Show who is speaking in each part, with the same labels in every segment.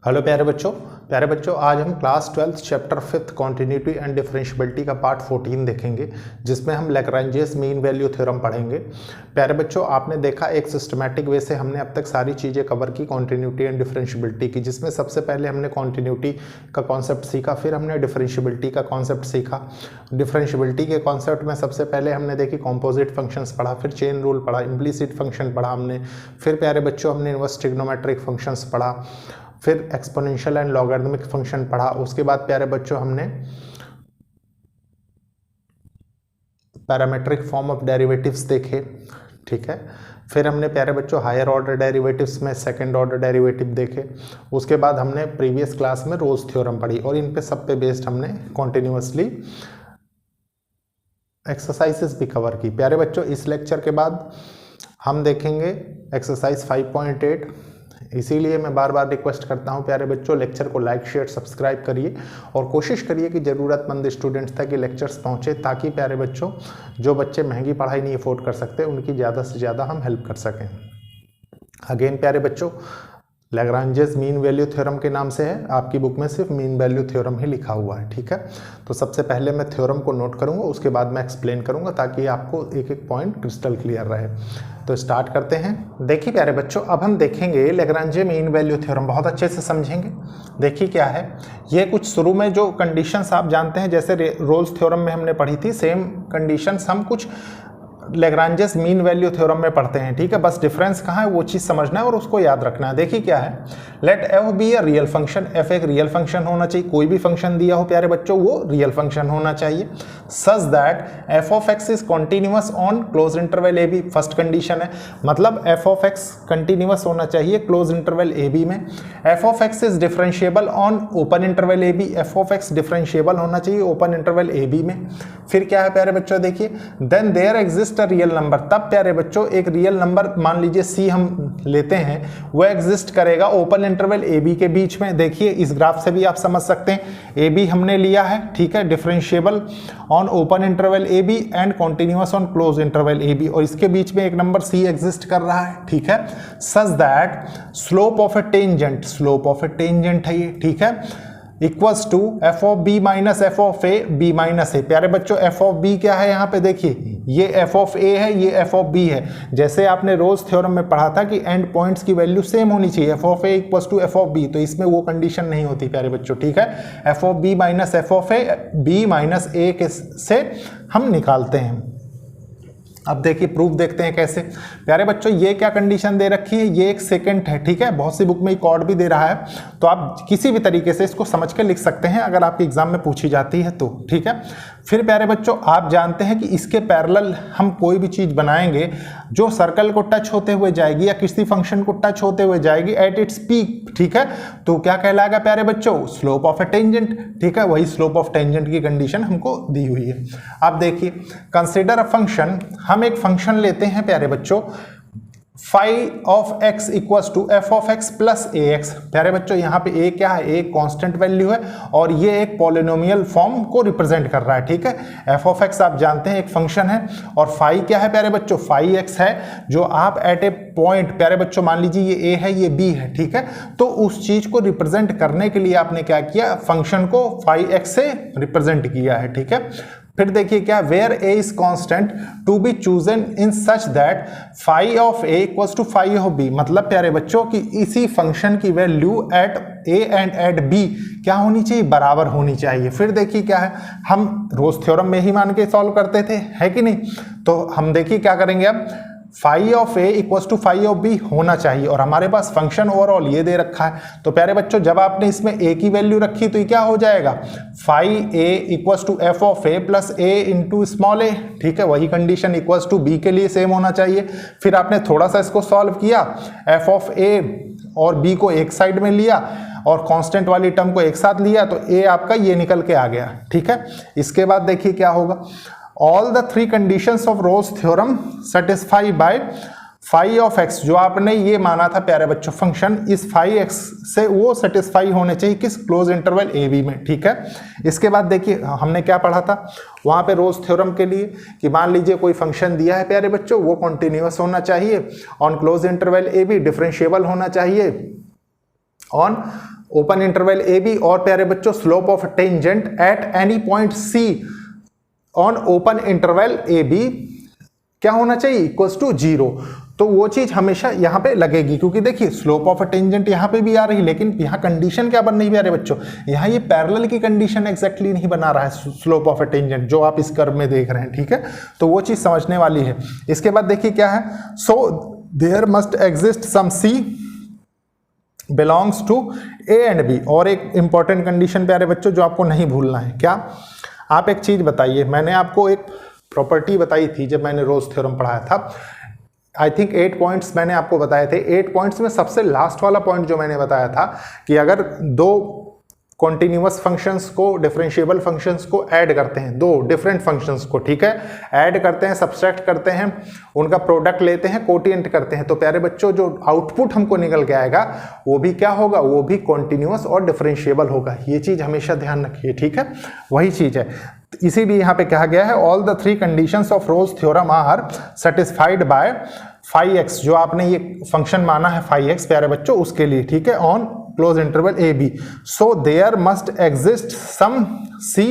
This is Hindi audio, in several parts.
Speaker 1: हेलो प्यारे बच्चों आज हम class 12 chapter 5 continuity and differentiability का पार्ट 14 देखेंगे, जिसमें हम लैग्रेंजियस मीन वैल्यू थ्योरम पढ़ेंगे। प्यारे बच्चों, आपने देखा एक सिस्टमैटिक वे से हमने अब तक सारी चीज़ें कवर की कॉन्टिन्यूटी एंड डिफरेंशियबिलिटी की, जिसमें सबसे पहले हमने कॉन्टिन्यूटी का कॉन्सेप्ट सीखा, फिर हमने डिफरेंशियबिलिटी का कॉन्सेप्ट सीखा। डिफरेंशियबिलिटी के कॉन्सेप्ट में सबसे पहले हमने देखी कॉम्पोजिट फंक्शंस पढ़ा, फिर चेन रूल पढ़ा, इम्प्लिसिट फंक्शन पढ़ा हमने, फिर प्यारे बच्चों हमने इनवर्स ट्रिग्नोमेट्रिक फंक्शंस पढ़ा, फिर एक्सपोनेंशियल एंड लॉगरिथमिक फंक्शन पढ़ा। उसके बाद प्यारे बच्चों हमने पैरामेट्रिक फॉर्म ऑफ डेरिवेटिव्स देखे, ठीक है। फिर हमने प्यारे बच्चों हायर ऑर्डर डेरिवेटिव्स में सेकंड ऑर्डर डेरिवेटिव देखे। उसके बाद हमने प्रीवियस क्लास में रोज थ्योरम पढ़ी और इन पे सब पे बेस्ड हमने कॉन्टिन्यूसली एक्सरसाइजेस भी कवर की। प्यारे बच्चों, इस लेक्चर के बाद हम देखेंगे एक्सरसाइज 5.8। इसीलिए मैं बार बार रिक्वेस्ट करता हूं प्यारे बच्चों, लेक्चर को लाइक शेयर सब्सक्राइब करिए और कोशिश करिए कि ज़रूरतमंद स्टूडेंट्स तक ये लेक्चर्स पहुंचे, ताकि प्यारे बच्चों जो बच्चे महंगी पढ़ाई नहीं अफोर्ड कर सकते उनकी ज़्यादा से ज़्यादा हम हेल्प कर सकें। अगेन प्यारे बच्चों, लैग्रेंजियस मीन वैल्यू थ्योरम के नाम से है, आपकी बुक में सिर्फ मीन वैल्यू थ्योरम ही लिखा हुआ है, ठीक है। तो सबसे पहले मैं थ्योरम को नोट करूंगा, उसके बाद मैं एक्सप्लेन करूंगा, ताकि आपको एक एक पॉइंट क्रिस्टल क्लियर रहे। तो स्टार्ट करते हैं। देखिए प्यारे बच्चों, अब हम देखेंगे लैग्रेंजियस मीन वैल्यू थ्योरम, बहुत अच्छे से समझेंगे। देखिए क्या है ये, कुछ शुरू में जो कंडीशंस आप जानते हैं, जैसे रोल्स थ्योरम में हमने पढ़ी थी, सेम कंडीशंस हम कुछ लैग्रेंजियस मीन वैल्यू थ्योरम में पढ़ते हैं, ठीक है। बस डिफरेंस कहाँ है वो चीज़ समझना है और उसको याद रखना है। देखिए क्या है, let f be a real function, f एक रियल फंक्शन होना चाहिए, कोई भी फंक्शन दिया हो प्यारे बच्चों वो रियल फंक्शन होना चाहिए। Such that f of x is continuous on close interval a b, first condition है, मतलब एफ ऑफ एक्स कंटिन्यूअस होना चाहिए क्लोज इंटरवल ए बी में। F of x is differentiable on open interval a b, f of x differentiable होना चाहिए ओपन इंटरवल ए बी में। फिर क्या है प्यारे बच्चों, देखिए then there exist real number, तब प्यारे बच्चों एक रियल नंबर मान लीजिए सी हम लेते हैं, वो एग्जिस्ट करेगा ओपन इंटरवल ए बी के बीच में। देखिए इस ग्राफ से भी आप समझ सकते हैं, ए बी हमने लिया है, ठीक है, differentiable on open interval a b and continuous on close interval a b, और इसके बीच में एक नंबर सी एग्जिस्ट कर रहा है, ठीक है। Such that slope of a tangent, slope of a tangent है ये, ठीक है, equals to f of b minus f of a b minus a. प्यारे बच्चों एफ ऑफ बी क्या है यहाँ पे, देखिए ये एफ ऑफ ए है, ये एफ ऑफ बी है। जैसे आपने रोज थ्योरम में पढ़ा था कि एंड पॉइंट्स की वैल्यू सेम होनी चाहिए, f of a equals to f of b, तो इसमें वो कंडीशन नहीं होती प्यारे बच्चों, ठीक है। F of b minus f of a b minus a के से हम निकालते हैं। अब देखिए प्रूफ देखते हैं कैसे। प्यारे बच्चों ये क्या कंडीशन दे रखी है, ये एक सेकंड है, ठीक है, बहुत सी बुक में कॉर्ड भी दे रहा है, तो आप किसी भी तरीके से इसको समझ के लिख सकते हैं अगर आपके एग्जाम में पूछी जाती है तो, ठीक है। फिर प्यारे बच्चों आप जानते हैं कि इसके पैरेलल हम कोई भी चीज बनाएंगे जो सर्कल को टच होते हुए जाएगी या किसी फंक्शन को टच होते हुए जाएगी एट इट्स पीक, ठीक है, तो क्या कहलाएगा प्यारे बच्चों, स्लोप ऑफ ए टेंजेंट, ठीक है। वही स्लोप ऑफ टेंजेंट की कंडीशन हमको दी हुई है। अब देखिए कंसिडर अ फंक्शन, हम एक फंक्शन लेते हैं प्यारे बच्चों, phi of x equals to f of x plus a x. प्यारे बच्चों यहाँ पे ए क्या है, एक कांस्टेंट वैल्यू है और ये एक पॉलिनोमियल फॉर्म को रिप्रेजेंट कर रहा है, ठीक है। एफ ऑफ एक्स आप जानते हैं एक फंक्शन है, और फाई क्या है प्यारे बच्चों, फाई एक्स है, जो आप एट ए पॉइंट प्यारे बच्चों मान लीजिए ये ए है ये बी है, ठीक है, तो उस चीज को रिप्रेजेंट करने के लिए आपने क्या किया, फंक्शन को फाई एक्स से रिप्रेजेंट किया है, ठीक है। फिर देखिए क्या, where a is constant to be chosen in such that phi of a equals to phi of b, मतलब प्यारे बच्चों कि इसी फंक्शन की वैल्यू at a and at b क्या होनी चाहिए, बराबर होनी चाहिए। फिर देखिए क्या है, हम रोज थ्योरम में ही मान के सॉल्व करते थे, है कि नहीं, तो हम देखिए क्या करेंगे, अब phi of a equals to phi of b होना चाहिए, और हमारे पास फंक्शन ओवरऑल ये दे रखा है, तो प्यारे बच्चों जब आपने इसमें ए की वैल्यू रखी तो ये क्या हो जाएगा, phi a equals to f of a plus a into small a, ठीक है। वही कंडीशन इक्वल्स टू बी के लिए सेम होना चाहिए। फिर आपने थोड़ा सा इसको सॉल्व किया, एफ ऑफ ए और बी को एक साइड में लिया और कांस्टेंट वाली टर्म को एक साथ लिया, तो ए आपका ये निकल के आ गया, ठीक है। इसके बाद देखिए क्या होगा, all the three conditions of Rolle's theorem satisfy by phi of x, जो आपने ये माना था प्यारे बच्चों फंक्शन, इस phi x से वो सेटिस्फाई होने चाहिए किस, क्लोज इंटरवल ए बी में, ठीक है। इसके बाद देखिए हमने क्या पढ़ा था वहां पे रोज थ्योरम के लिए कि मान लीजिए कोई फंक्शन दिया है प्यारे बच्चों, वो कॉन्टिन्यूअस होना चाहिए on close interval a b, differentiable होना चाहिए on open interval a b, और प्यारे बच्चों slope of tangent at any point c on open interval a b क्या होना चाहिए, इक्वल्स टू 0। तो वो चीज हमेशा यहाँ पे लगेगी, क्योंकि देखिए स्लोप ऑफ टेंजेंट यहाँ पे भी आ रही, लेकिन यहाँ कंडीशन क्या बन रही है प्यारे बच्चों, यहाँ ये पैरेलल की कंडीशन एग्जैक्टली नहीं बना रहा है स्लोप ऑफ टेंजेंट जो आप इस कर्व में देख रहे हैं, ठीक है। तो वो चीज समझने वाली है। इसके बाद देखिए क्या है, so there must exist some c belongs to a and b. और एक इंपॉर्टेंट कंडीशन प्यारे बच्चों जो आपको नहीं भूलना है, क्या, आप एक चीज बताइए, मैंने आपको एक प्रॉपर्टी बताई थी जब मैंने रोज थ्योरम पढ़ाया था, आई थिंक 8 पॉइंट्स मैंने आपको बताए थे। 8 पॉइंट्स में सबसे लास्ट वाला पॉइंट जो मैंने बताया था कि अगर दो कॉन्टिन्यूअस फंक्शंस को, डिफरेंशिएबल फंक्शंस को ऐड करते हैं, दो डिफरेंट फंक्शंस को, ठीक है, ऐड करते हैं, सब्सट्रैक्ट करते हैं, उनका प्रोडक्ट लेते हैं, कोटिएंट करते हैं, तो प्यारे बच्चों जो आउटपुट हमको निकल के आएगा वो भी क्या होगा, वो भी कॉन्टिन्यूअस और डिफरेंशिएबल होगा। ये चीज हमेशा ध्यान रखिए, ठीक है, वही चीज है। इसीलिए यहाँ पे कहा गया है all the 3 conditions of Rolle's theorem are satisfied by phi x, जो आपने ये फंक्शन माना है फाई एक्स प्यारे बच्चों उसके लिए, ठीक है, on close interval a b, so there must exist some c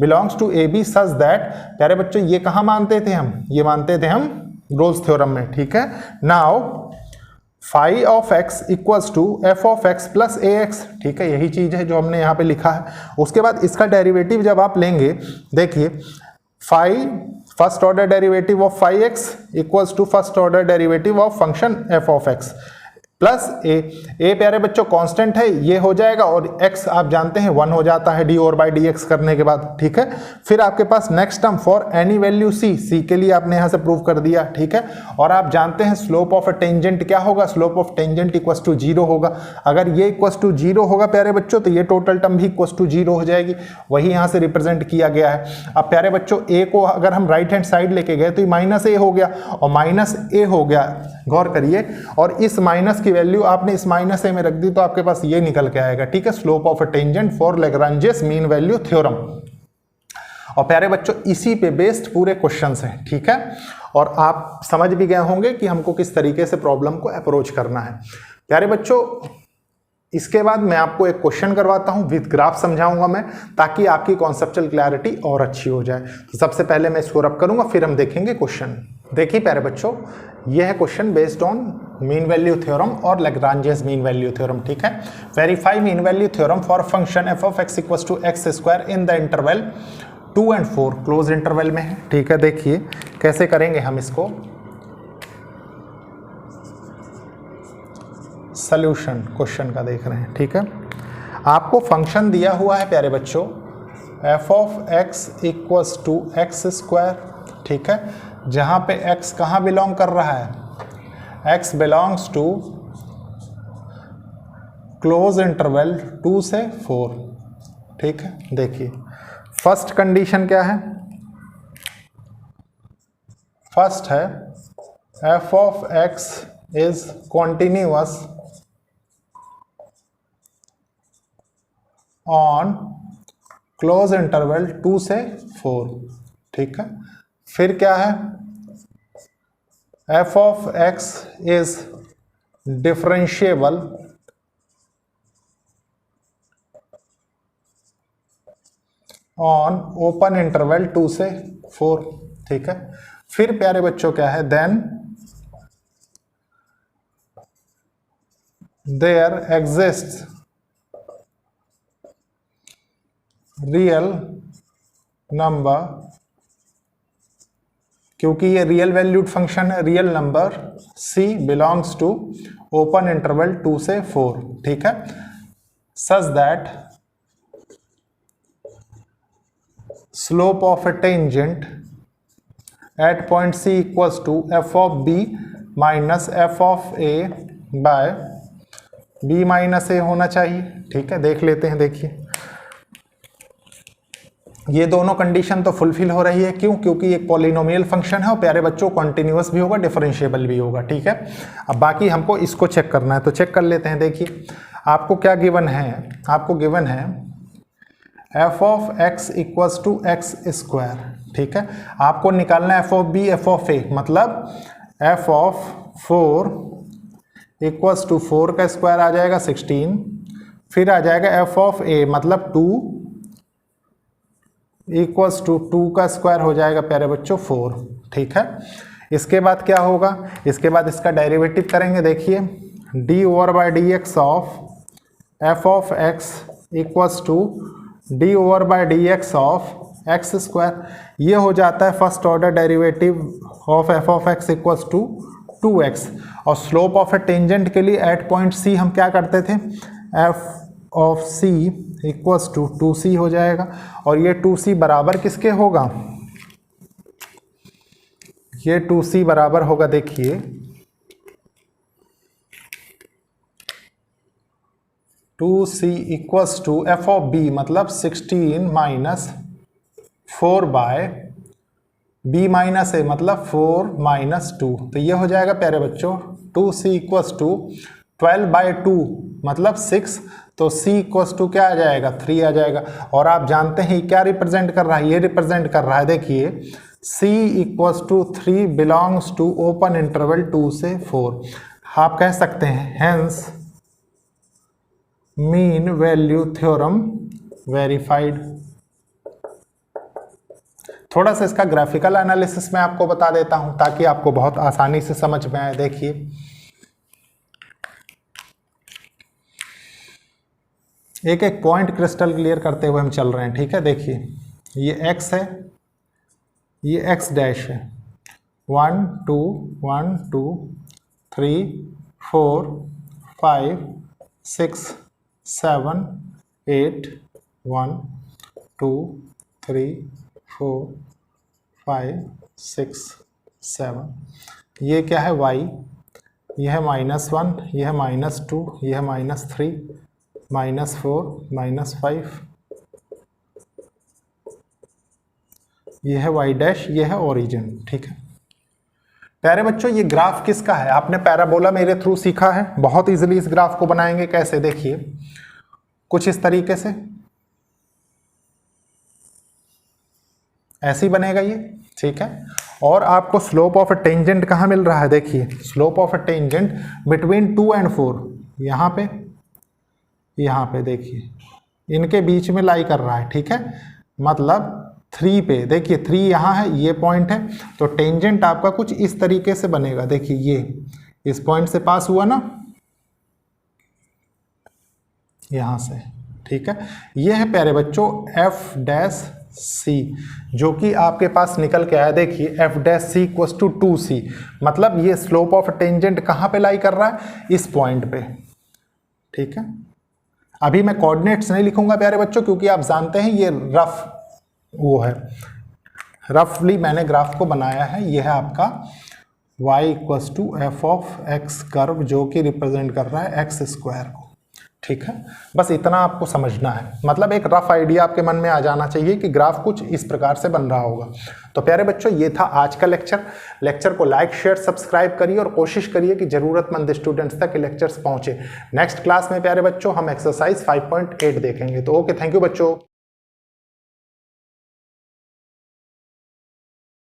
Speaker 1: belongs to a b such that, प्यारे बच्चों ये कहाँ मानते थे हम, ये मानते थे हम रोज थ्योरम में, ठीक है। Now phi of x equals to f of x plus a x, ठीक है, यही चीज है जो हमने यहाँ पे लिखा है। उसके बाद इसका डेरिवेटिव जब आप लेंगे, देखिए phi first order derivative of phi x equals to first order derivative of function f of x plus a प्यारे बच्चों कांस्टेंट है, ये हो जाएगा, और x आप जानते हैं 1 हो जाता है डी और बाई डी एक्स करने के बाद, ठीक है। फिर आपके पास next term for any value c के लिए आपने यहां से प्रूव कर दिया, ठीक है। और आप जानते हैं स्लोप ऑफ टेंजेंट क्या होगा, slope of tangent equals to 0 होगा। अगर ये इक्वल्स टू 0 होगा प्यारे बच्चों तो ये टोटल टर्म भी इक्वल्स टू 0 हो जाएगी, वही यहां से रिप्रेजेंट किया गया है। अब प्यारे बच्चों a को अगर हम राइट हैंड साइड लेके गए तो ये माइनस ए हो गया और माइनस ए हो गया, गौर करिए, और इस माइनस की वैल्यू आपने इस माइनस ए में रख दी तो आपके पास ये निकल के आएगा, ठीक है, slope of a tangent for Lagrange's mean value theorem. और प्यारे बच्चों इसी पे बेस्ड पूरे क्वेश्चंस हैं, ठीक है, और आप समझ भी गए होंगे कि हमको किस तरीके से प्रॉब्लम को अप्रोच करना है। प्यारे बच्चों इसके बाद मैं आपको एक क्वेश्चन करवाता हूं, विद ग्राफ समझाऊंगा मैं, ताकि आपकी कॉन्सेप्चुअल क्लैरिटी और अच्छी हो जाए। तो सबसे पहले मैं इसको रब करूंगा, फिर हम देखेंगे क्वेश्चन। देखिए प्यारे बच्चों यह है question based on mean value theorem और लैग्रांजेस मीन वैल्यू थ्योरम, ठीक है। Verify mean value theorem for function f of x equals to x square in the interval 2 and 4, close interval में है, ठीक है। देखिए कैसे करेंगे हम इसको, सॉल्यूशन क्वेश्चन का देख रहे हैं, ठीक है। आपको फंक्शन दिया हुआ है प्यारे बच्चों f of x equals to x square, ठीक है, जहां पे x कहाँ बिलोंग कर रहा है, x belongs to close interval 2 से 4, ठीक है। देखिए फर्स्ट कंडीशन क्या है, फर्स्ट है f of x is continuous on close interval 2 से 4, ठीक है। फिर क्या है, f of x is differentiable on open interval 2 से 4, ठीक है। फिर प्यारे बच्चों क्या है, then there exist real number, क्योंकि ये रियल वैल्यूड फंक्शन है, real number c belongs to open interval 2 से 4, ठीक है, such that slope of a tangent at point c equals to f of b minus f of a by b minus a होना चाहिए, ठीक है। देख लेते हैं, देखिए ये दोनों कंडीशन तो फुलफिल हो रही है, क्यों, क्योंकि एक पॉलिनोमियल फंक्शन है और प्यारे बच्चों कॉन्टिन्यूअस भी होगा, डिफरेंशिएबल भी होगा, ठीक है। अब बाकी हमको इसको चेक करना है, तो चेक कर लेते हैं। देखिए आपको क्या गिवन है, आपको गिवन है f of x equals to x square, ठीक है। आपको निकालना है f of b f of a, मतलब f ऑफ 4 इक्वल्स टू 4 का स्क्वायर आ जाएगा 16, फिर आ जाएगा एफ ऑफ ए मतलब 2 इक्वल्स टू 2 का स्क्वायर हो जाएगा प्यारे बच्चों 4। ठीक है, इसके बाद क्या होगा, इसके बाद इसका डेरिवेटिव करेंगे। देखिए d over by d x of f of x equals to d over by d x of x square. ये हो जाता है first order derivative of f of x equals to 2x। और स्लोप ऑफ ए टेंजेंट के लिए एट पॉइंट सी हम क्या करते थे, f of c equals to 2c हो जाएगा। और ये 2c बराबर किसके होगा, ये 2c बराबर होगा, देखिए 2c equals to f of b मतलब 16 minus 4 by b minus a मतलब 4 माइनस 2। तो ये हो जाएगा प्यारे बच्चों 2c इक्वल्स टू 12 बाई 2 मतलब 6। तो c इक्वल्स टू क्या आ जाएगा, 3 आ जाएगा। और आप जानते हैं क्या रिप्रेजेंट कर रहा है, ये रिप्रेजेंट कर रहा है, देखिए c equals to 3 belongs to open interval 2 से 4। आप कह सकते हैं hence mean value theorem verified. थोड़ा सा इसका ग्राफिकल एनालिसिस मैं आपको बता देता हूं ताकि आपको बहुत आसानी से समझ में आए। देखिए एक एक पॉइंट क्रिस्टल क्लियर करते हुए हम चल रहे हैं। ठीक है, देखिए ये x है, ये x डैश है, 1 2 1 2 3 4 5 6 7 8 1 2 3 4 5 6 7। ये क्या है y, यह है -1, यह है -2, यह है -3 -4 -5, यह है y डैश, यह है ओरिजिन। ठीक है प्यारे बच्चों, ये ग्राफ किसका है, आपने पैराबोला मेरे थ्रू सीखा है। बहुत इजीली इस ग्राफ को बनाएंगे। कैसे, देखिए कुछ इस तरीके से ऐसे ही बनेगा ये। ठीक है, और आपको स्लोप ऑफ ए टेंजेंट कहाँ मिल रहा है, देखिए slope of a tangent between 2 and 4 यहाँ पे देखिए इनके बीच में लाई कर रहा है। ठीक है, मतलब 3 पे, देखिए 3 यहाँ है, ये पॉइंट है, तो टेंजेंट आपका कुछ इस तरीके से बनेगा। देखिए ये इस पॉइंट से पास हुआ ना, यहाँ से। ठीक है, ये है प्यारे बच्चों एफ डैश सी जो कि आपके पास निकल के आया। देखिए f dash c equals to 2c मतलब ये स्लोप ऑफ टेंजेंट कहाँ पे लाई कर रहा है, इस पॉइंट पे। ठीक है, अभी मैं कोऑर्डिनेट्स नहीं लिखूंगा प्यारे बच्चों क्योंकि आप जानते हैं ये रफ वो है, रफली मैंने ग्राफ को बनाया है। ये है आपका y equals to f of x curve जो कि रिप्रेजेंट कर रहा है एक्स स्क्वायर को। ठीक है, बस इतना आपको समझना है, मतलब एक रफ आइडिया आपके मन में आ जाना चाहिए कि ग्राफ कुछ इस प्रकार से बन रहा होगा। तो प्यारे बच्चों ये था आज का लेक्चर को लाइक शेयर सब्सक्राइब करिए और कोशिश करिए कि जरूरतमंद स्टूडेंट्स तक लेक्चर्स पहुंचे। नेक्स्ट क्लास में प्यारे बच्चों हम एक्सरसाइज 5.8 देखेंगे। तो ओके, थैंक यू बच्चों।